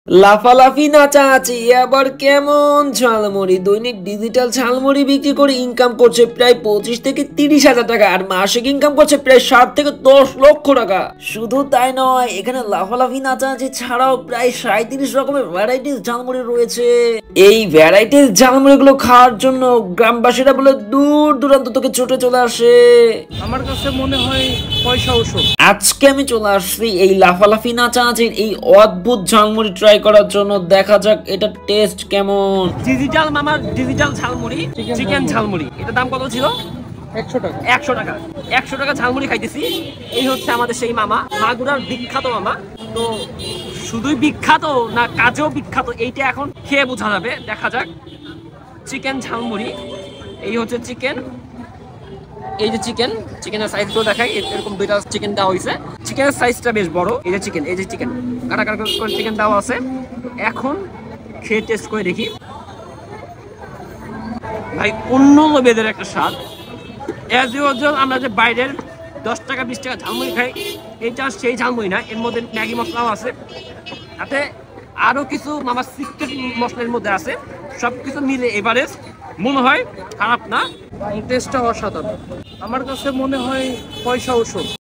লাফালাফি নাচানাচি আবার কেমন ঝালমুড়ি দৈনিক ডিজিটাল ঝালমুড়ি বিক্রি করে ইনকাম করছে প্রায় 25 থেকে 30 হাজার টাকা আর মাসিক ইনকাম করছে প্রায় 7 থেকে 10 লক্ষ টাকা। শুধু তাই নয়, এখানে লাফালাফি নাচানাচি ছাড়াও প্রায় 37 রকমের ভ্যারাইটিস ঝালমুড়ি রয়েছে। এই ভ্যারাইটিস ঝালমুড়িগুলো খাওয়ার জন্য গ্রামবাসীরা বলে দূর দূরান্ত থেকে ছুটে চলে আসে। আমার কাছে মনে হয় পয়সা ওষুধ। আজকে আমি চলে আসছি এই লাফালাফি নাচানাচির এই অদ্ভুত ঝালমুড়ি ট্রাই করার জন্য। দেখা যাক এটা টেস্ট কেমন। ডিজিটাল মামার ডিজিটাল ঝালমুড়ি, চিকেন ঝালমুড়ি। এটা দাম কত ছিল? 100 টাকা। 100 টাকা। 100 টাকা ঝালমুড়ি খাইতেছি। এই হচ্ছে আমাদের সেই মামা, মাগুরার বিখ্যাত মামা। তো শুধুই বিখ্যাত না কাজেও বিখ্যাত, এইটা এখন খেয়ে বোঝা যাবে। দেখা যাক। চিকেন ঝালমুড়ি, এই হচ্ছে চিকেন। এই যে চিকেনের সাইজ গুলো দেখাই, এরকম দুইটা চিকেন দেওয়া হয়েছে। চিকেনের সাইজটা বেশ বড়। এই যে চিকেন কাটা কাটা করে চিকেন দেওয়া আছে। এখন খেয়ে টেস্ট করে দেখি। ভাই অন্য বেদের একটা স্বাদ। অ্যাজ ইউজুয়াল আমরা যে বাইরের 10 টাকা 20 টাকা ঝালমুড়ি খাই, এটা সেই ঝালমুড়ি না। এর মধ্যে ম্যাগি মশলাও আছে, তাতে আরো কিছু মামার সিক্রেট মশলার মধ্যে আছে। সবকিছু মিলে এভারেজ মনে হয় খারাপ না। টেস্টটা অসাধারণ। আমার কাছে মনে হয় পয়সা ওষুধ।